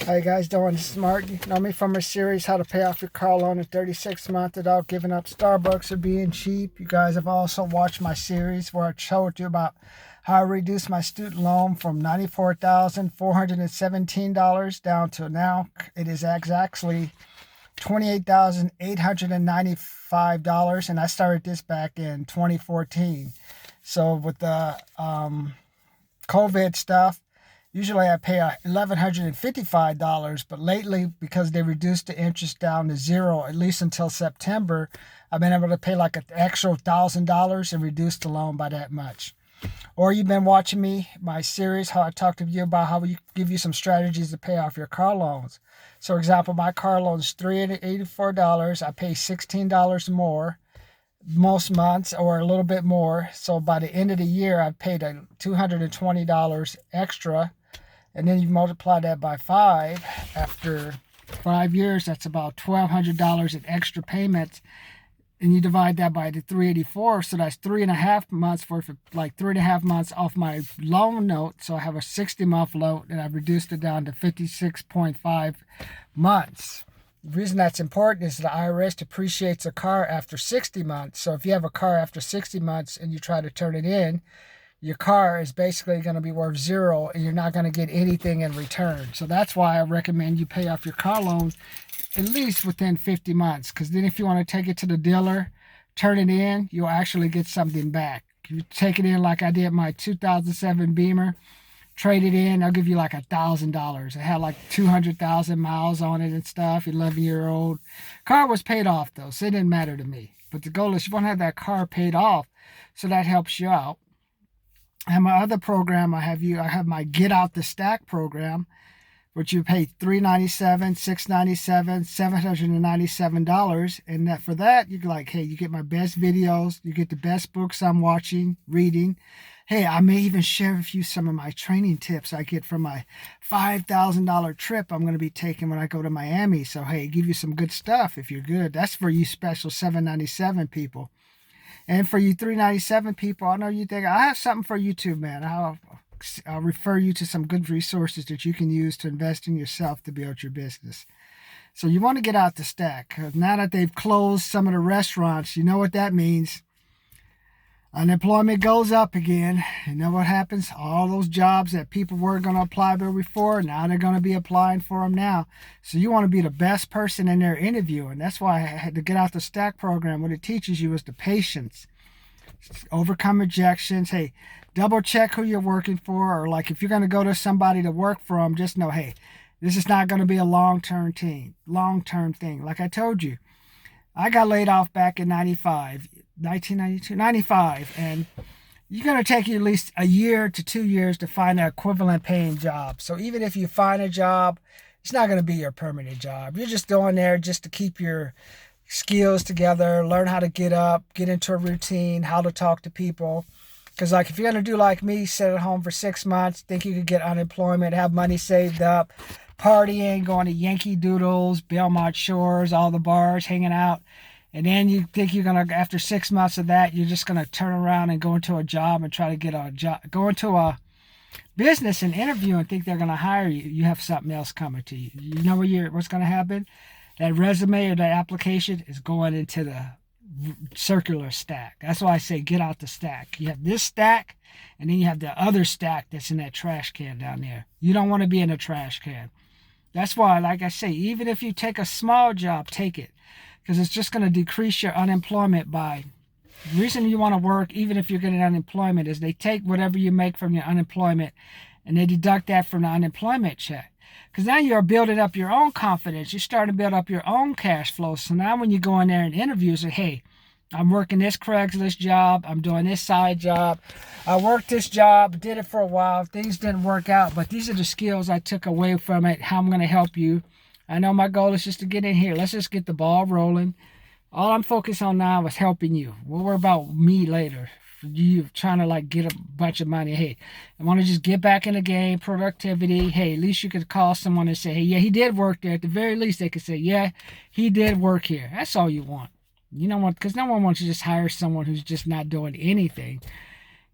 How you guys doing? This is Martin. You know me from our series, How to Pay Off Your Car Loan in 36 months without giving up Starbucks or being cheap. You guys have also watched my series where I showed you about how I reduced my student loan from $94,417 down to now it is exactly $28,895, and I started this back in 2014. So with the COVID stuff, usually I pay $1,155, but lately, because they reduced the interest down to zero, at least until September, I've been able to pay like an extra $1,000 and reduce the loan by that much. Or you've been watching my series, how I talk to you about how we give you some strategies to pay off your car loans. So, for example, my car loan is $384. I pay $16 more most months, or a little bit more. So by the end of the year, I've paid $220 extra. And then you multiply that by 5. After 5 years, that's about $1,200 in extra payments. And you divide that by the 384, so that's 3.5 months worth of, like 3.5 months off my loan note. So I have a 60-month loan, and I've reduced it down to 56.5 months. The reason that's important is the IRS depreciates a car after 60 months. So if you have a car after 60 months and you try to turn it in, your car is basically going to be worth zero, and you're not going to get anything in return. So that's why I recommend you pay off your car loan at least within 50 months. Because then if you want to take it to the dealer, turn it in, you'll actually get something back. If you take it in like I did my 2007 Beamer, trade it in, I'll give you like $1,000. It had like 200,000 miles on it and stuff. 11-year-old car was paid off though, so it didn't matter to me. But the goal is you want to have that car paid off, so that helps you out. And my other program, I have my Get Out the Stack program, which you pay $397, $697, $797, and that for that you like, hey, you get my best videos, you get the best books I'm watching, reading. Hey, I may even share with you some of my training tips I get from my $5,000 trip I'm going to be taking when I go to Miami. So hey, give you some good stuff if you're good. That's for you special $797 people. And for you $397 people, I know you think I have something for you too, man. I'll refer you to some good resources that you can use to invest in yourself to build your business. So you want to get out the stack. Now that they've closed some of the restaurants, you know what that means. Unemployment goes up again. You know what happens? All those jobs that people weren't going to apply for before, now they're going to be applying for them now. So you want to be the best person in their interview. And that's why I had to Get Out the Stack program. What it teaches you is the patience, overcome rejections. Hey, double check who you're working for. Or like if you're going to go to somebody to work for them, just know, hey, this is not going to be a long-term thing. Like I told you, I got laid off back in 1995, and you're going to take you at least a year to 2 years to find an equivalent paying job. So even if you find a job, it's not going to be your permanent job. You're just going there just to keep your skills together, learn how to get up, get into a routine, how to talk to people. Because like if you're going to do like me, sit at home for 6 months, think you could get unemployment, have money saved up, partying, going to Yankee Doodles, Belmont Shores, all the bars, hanging out. And then you think you're going to, after 6 months of that, you're just going to turn around and go into a job and try to get a job, go into a business and interview and think they're going to hire you. You have something else coming to you. You know what's going to happen? That resume or that application is going into the circular stack. That's why I say get out the stack. You have this stack, and then you have the other stack that's in that trash can down there. You don't want to be in a trash can. That's why, like I say, even if you take a small job, take it. Because it's just going to decrease your unemployment by... The reason you want to work, even if you're getting unemployment, is they take whatever you make from your unemployment and they deduct that from the unemployment check. Because now you're building up your own confidence. You're starting to build up your own cash flow. So now when you go in there and interview, say, hey, I'm working this Craigslist job. I'm doing this side job. I worked this job, did it for a while. Things didn't work out, but these are the skills I took away from it, how I'm going to help you. I know my goal is just to get in here. Let's just get the ball rolling. All I'm focused on now is helping you. We'll worry about me later. You trying to like get a bunch of money. Hey, I want to just get back in the game, productivity. Hey, at least you could call someone and say, hey, yeah, he did work there. At the very least, they could say, yeah, he did work here. That's all you want. You know what? Because no one wants to just hire someone who's just not doing anything.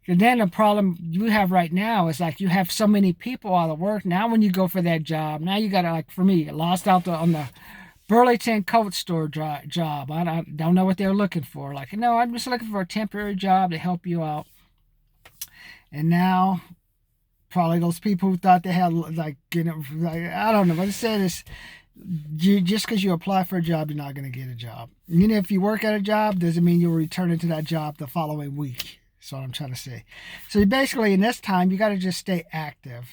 And then the problem you have right now is like you have so many people out of work. Now when you go for that job, now you got to, like for me, lost out on the Burlington coat store job. I don't know what they're looking for. Like, no, I'm just looking for a temporary job to help you out. And now probably those people who thought they had like, like I don't know what to say this. Just because you apply for a job, you're not going to get a job. Even if you work at a job, doesn't mean you'll return into that job the following week. That's what I'm trying to say. So basically, in this time, you got to just stay active.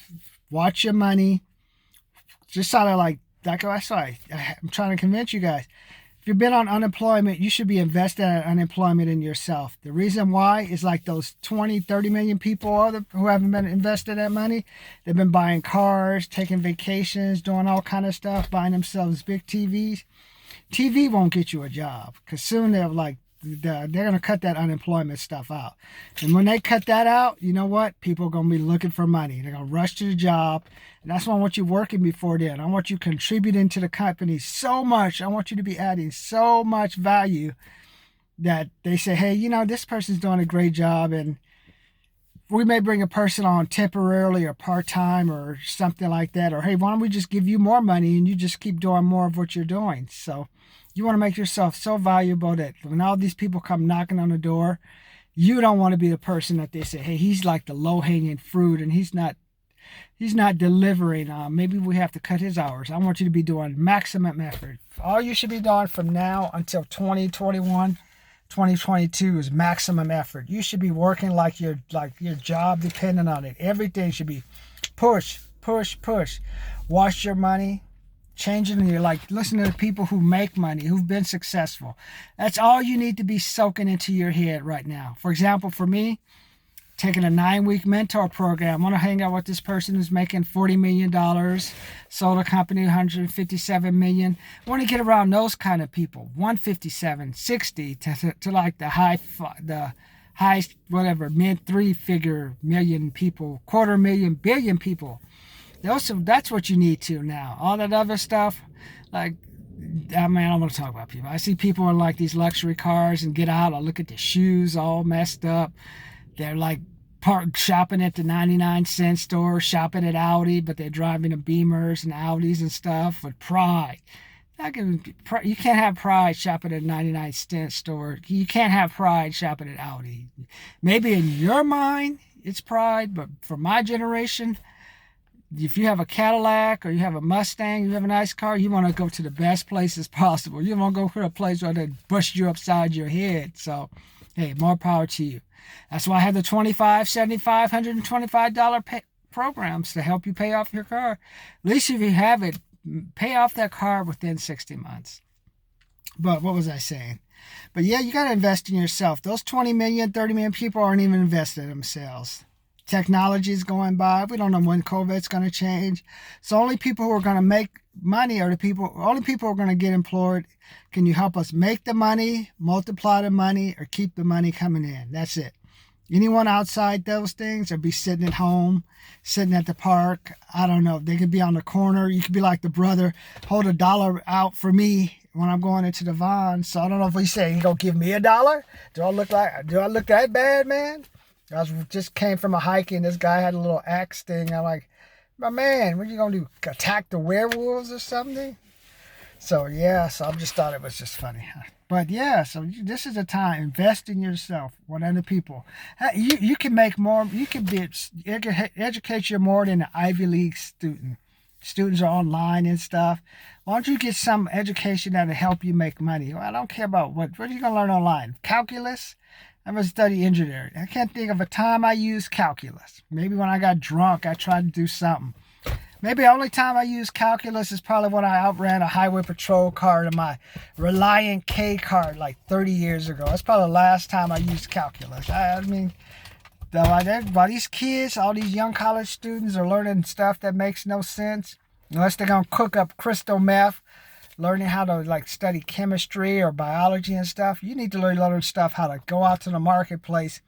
Watch your money. Just sort of like I said, I'm trying to convince you guys. If you've been on unemployment, you should be investing in unemployment in yourself. The reason why is like those 20, 30 million people who haven't been invested that money. They've been buying cars, taking vacations, doing all kind of stuff, buying themselves big TVs. TV won't get you a job because soon they're going to cut that unemployment stuff out. And when they cut that out, you know what? People are going to be looking for money. They're going to rush to the job. And that's why I want you working before then. I want you contributing to the company so much. I want you to be adding so much value that they say, hey, this person's doing a great job. And we may bring a person on temporarily or part-time or something like that. Or, hey, why don't we just give you more money and you just keep doing more of what you're doing? So you want to make yourself so valuable that when all these people come knocking on the door, you don't want to be the person that they say, hey, he's like the low-hanging fruit and he's not delivering. Maybe we have to cut his hours. I want you to be doing maximum effort. All you should be doing from now until 2021, 2022 is maximum effort. You should be working like your job depending on it. Everything should be push, push, push. Wash your money. Changing your listen to the people who make money, who've been successful. That's all you need to be soaking into your head right now. For example, for me, taking a 9-week mentor program. I want to hang out with this person who's making $40 million, sold a company $157 million. I want to get around those kind of people, 157, 60 to like the high, whatever, mid 3-figure million people, 250,000 billion people. That's what you need to now. All that other stuff, I don't want to talk about people. I see people in like these luxury cars and get out. I look at the shoes all messed up. They're like shopping at the 99-cent store, shopping at Audi, but they're driving the Beamers and Audis and stuff with pride. You can't have pride shopping at a 99-cent store. You can't have pride shopping at Audi. Maybe in your mind it's pride, but for my generation, if you have a Cadillac or you have a Mustang, you have a nice car, you want to go to the best places possible. You want to go to a place where they bust you upside your head. So, hey, more power to you. That's why I have the $25, $75, $125 programs to help you pay off your car. At least if you have it, pay off that car within 60 months. But what was I saying? But yeah, you got to invest in yourself. Those 20 million, 30 million people aren't even invested in themselves. Technology is going by. We don't know when COVID's going to change. So only people who are going to make money are only people who are going to get employed. Can you help us make the money, multiply the money, or keep the money coming in? That's it. Anyone outside those things or be sitting at home, sitting at the park, I don't know. They could be on the corner. You could be like the brother, hold $1 out for me when I'm going into the Vons. So I don't know if we say, you gonna give me $1? Do I look that bad, man? Just came from a hike and this guy had a little axe thing. I'm like, my man, what are you going to do? Attack the werewolves or something? So, yeah, so I just thought it was just funny. But, yeah, so this is a time. Invest in yourself with other people. You can make more. You can educate you more than an Ivy League student. Students are online and stuff. Why don't you get some education that'll help you make money? Well, I don't care about what are you going to learn online? Calculus? I'm a study engineer. I can't think of a time I used calculus. Maybe when I got drunk, I tried to do something. Maybe the only time I used calculus is probably when I outran a highway patrol car in my Reliant K car like 30 years ago. That's probably the last time I used calculus. I mean, by these kids, all these young college students are learning stuff that makes no sense. Unless they're going to cook up crystal meth, learning how to study chemistry or biology and stuff. You need to learn stuff how to go out to the marketplace.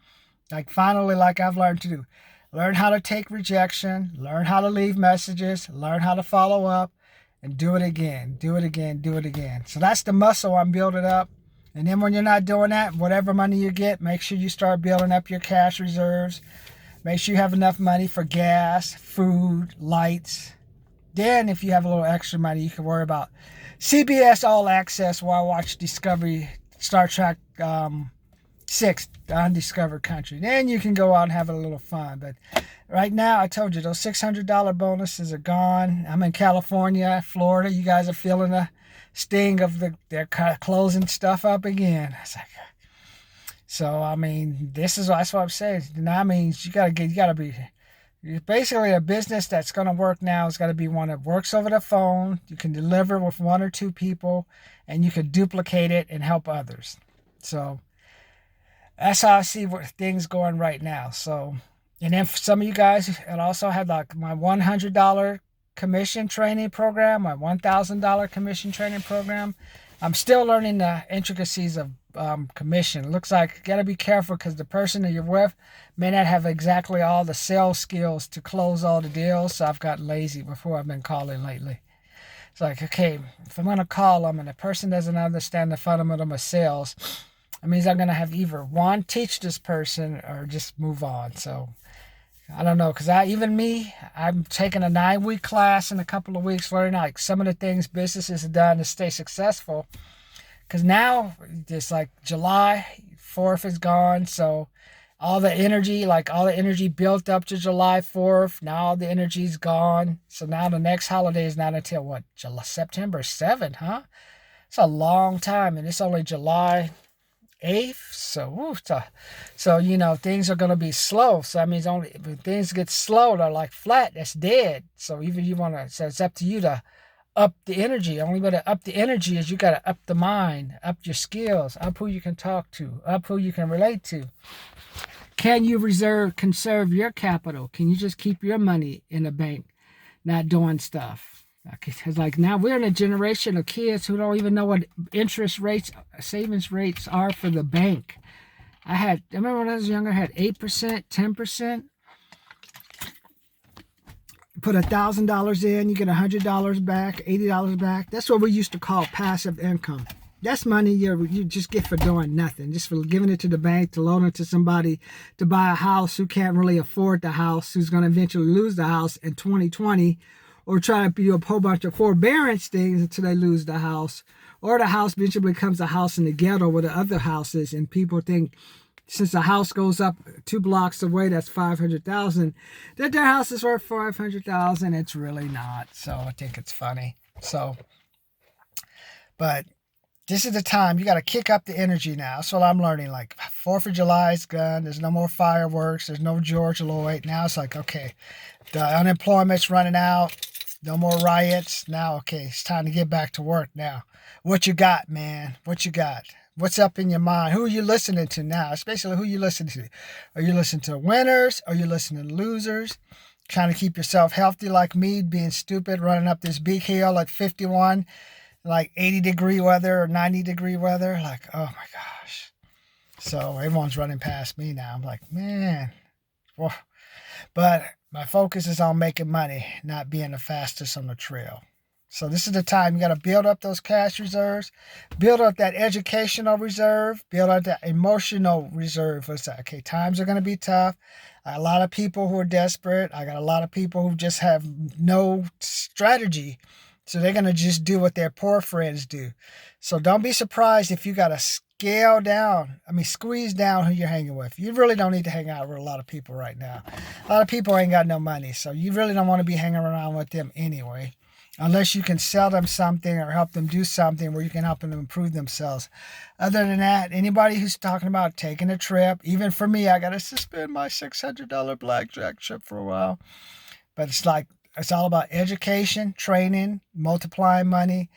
Finally, I've learned to do. Learn how to take rejection, learn how to leave messages, learn how to follow up, and do it again, do it again, do it again. So that's the muscle I'm building up. And then when you're not doing that, whatever money you get, make sure you start building up your cash reserves. Make sure you have enough money for gas, food, lights. Then if you have a little extra money, you can worry about CBS All Access while I watch Discovery, Star Trek 6, The Undiscovered Country. Then you can go out and have a little fun. But right now, I told you, those $600 bonuses are gone. I'm in California, Florida. You guys are feeling the sting of they're closing stuff up again. It's like, so I mean, that's what I'm saying. That means you gotta be. Basically, a business that's going to work now is got to be one that works over the phone. You can deliver with one or two people, and you can duplicate it and help others. So that's how I see things going right now. So, and then for some of you guys, I also had like my $100 commission training program, my $1,000 commission training program. I'm still learning the intricacies of commission. It looks like you got to be careful because the person that you're with may not have exactly all the sales skills to close all the deals. So I've gotten lazy before I've been calling lately. It's like, okay, if I'm going to call them and the person doesn't understand the fundamental of sales, it means I'm going to have either one, teach this person or just move on. So I don't know, because I'm taking a 9-week class in a couple of weeks, learning like some of the things businesses have done to stay successful. Because now, just like July 4th is gone, so all the energy built up to July 4th, now all the energy's gone. So now the next holiday is not until what, September 7th, huh? It's a long time, and it's only July 8th. So things are going to be slow. So that means only when things get slow, they're like flat, that's dead. So even so it's up to you to up the energy. Only way to up the energy is you got to up the mind, up your skills, up who you can talk to, up who you can relate to. Can you conserve your capital? Can you just keep your money in the bank, not doing stuff? Because like now we're in a generation of kids who don't even know what interest rates, savings rates are for the bank. I remember when I was younger, I had 8%, 10%. Put $1,000 in, you get $100 back, $80 back. That's what we used to call passive income. That's money you just get for doing nothing, just for giving it to the bank, to loan it to somebody to buy a house who can't really afford the house, who's going to eventually lose the house in 2020, or try to do a whole bunch of forbearance things until they lose the house, or the house eventually becomes a house in the ghetto where the other house is, and people think since the house goes up 2 blocks away, that's $500,000, that their house is worth $500,000. It's really not. So I think it's funny. So, but this is the time you got to kick up the energy now. That's what I'm learning. Like 4th of July is gone. There's no more fireworks. There's no George Floyd. Now it's like, okay, the unemployment's running out. No more riots. Now, okay, it's time to get back to work now. What you got, man? What you got? What's up in your mind? Who are you listening to now? Especially who you listen to. Are you listening to winners? Are you listening to losers? Trying to keep yourself healthy like me, being stupid, running up this big hill at 51, like 80-degree weather or 90-degree weather. Like, oh my gosh. So everyone's running past me now. I'm like, man. Well, but my focus is on making money, not being the fastest on the trail. So this is the time you got to build up those cash reserves, build up that educational reserve, build up that emotional reserve. What's that? Okay, times are going to be tough. I got a lot of people who are desperate. I got a lot of people who just have no strategy. So they're going to just do what their poor friends do. So don't be surprised if you got to squeeze down who you're hanging with. You really don't need to hang out with a lot of people right now. A lot of people ain't got no money. So you really don't want to be hanging around with them anyway. Unless you can sell them something or help them do something where you can help them improve themselves. Other than that, anybody who's talking about taking a trip, even for me, I got to suspend my $600 blackjack trip for a while. But it's all about education, training, multiplying money.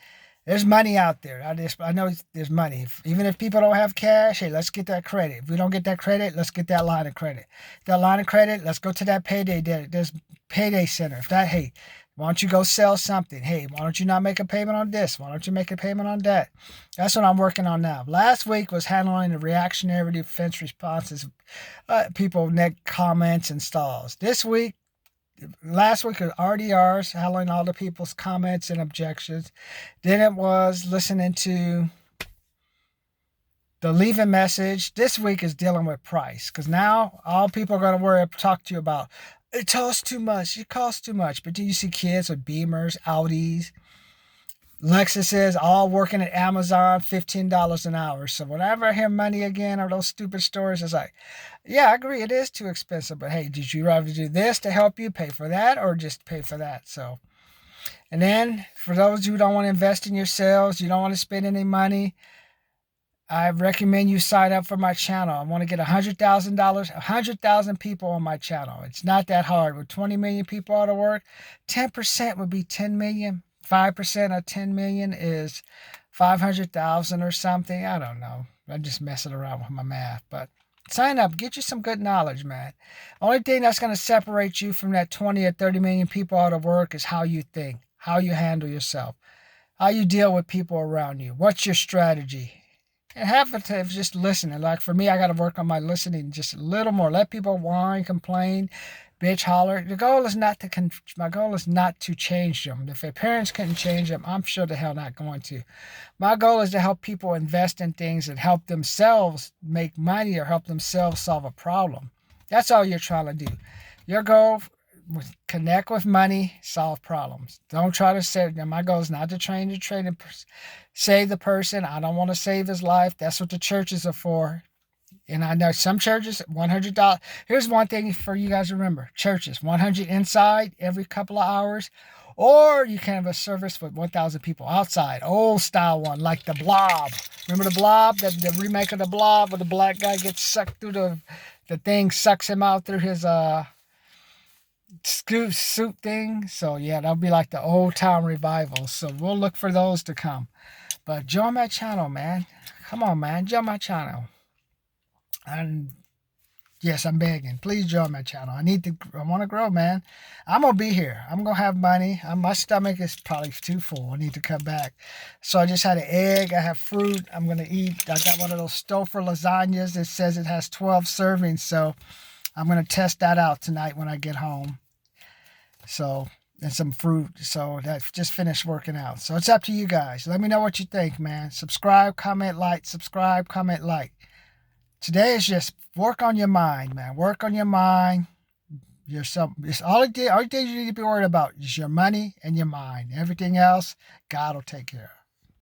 There's money out there. I know there's money. Even if people don't have cash, hey, let's get that credit. If we don't get that credit, let's get that line of credit. That line of credit, let's go to that payday. There's payday center. Hey, why don't you go sell something? Hey, why don't you not make a payment on this? Why don't you make a payment on that? That's what I'm working on now. Last week was handling the reactionary defense responses, people net comments and stalls. Last week was RDRs, handling all the people's comments and objections. Then it was listening to The leave a message this week is dealing with price, because now all people are going to talk to you about it costs too much. It costs too much. But do you see kids with Beamers, Audis, Lexuses, all working at Amazon, $15 an hour. So whenever I hear money again or those stupid stories, it's like, yeah, I agree, it is too expensive. But hey, did you rather do this to help you pay for that or just pay for that? So, and then for those who don't want to invest in yourselves, you don't want to spend any money, I recommend you sign up for my channel. I want to get $100,000, 100,000 people on my channel. It's not that hard. With 20 million people out of work, 10% would be 10 million. 5% of 10 million is 500,000 or something. I don't know. I'm just messing around with my math. But sign up. Get you some good knowledge, man. Only thing that's going to separate you from that 20 or 30 million people out of work is how you think, how you handle yourself, how you deal with people around you. What's your strategy? And half the time, just listening. Like for me, I got to work on my listening just a little more. Let people whine, complain, bitch, holler. The goal is not to. My goal is not to change them. If their parents couldn't change them, I'm sure the hell not going to. My goal is to help people invest in things that help themselves make money or help themselves solve a problem. That's all you're trying to do. Your goal. Connect with money, solve problems. Don't try to save them. My goal is not to save the person. I don't want to save his life. That's what the churches are for. And I know some churches, $100. Here's one thing for you guys to remember. Churches, 100 inside every couple of hours. Or you can have a service with 1,000 people outside. Old style one, like The Blob. Remember The Blob? The remake of The Blob where the black guy gets sucked through the thing, sucks him out through his scoop soup thing. So yeah, that'll be like the old town revival. So we'll look for those to come. But join my channel, man. Come on, man. Join my channel. And yes, I'm begging. Please join my channel. I want to grow, man. I'm going to be here. I'm going to have money. My stomach is probably too full. I need to come back. So I just had an egg. I have fruit. I'm going to eat. I got one of those Stouffer lasagnas. It says it has 12 servings. So I'm going to test that out tonight when I get home. So, and some fruit. So that just finished working out. So it's up to you guys. Let me know what you think, man. Subscribe, comment, like. Subscribe, comment, like. Today is just work on your mind, man. Work on your mind. It's all the things you need to be worried about is your money and your mind. Everything else, God will take care of.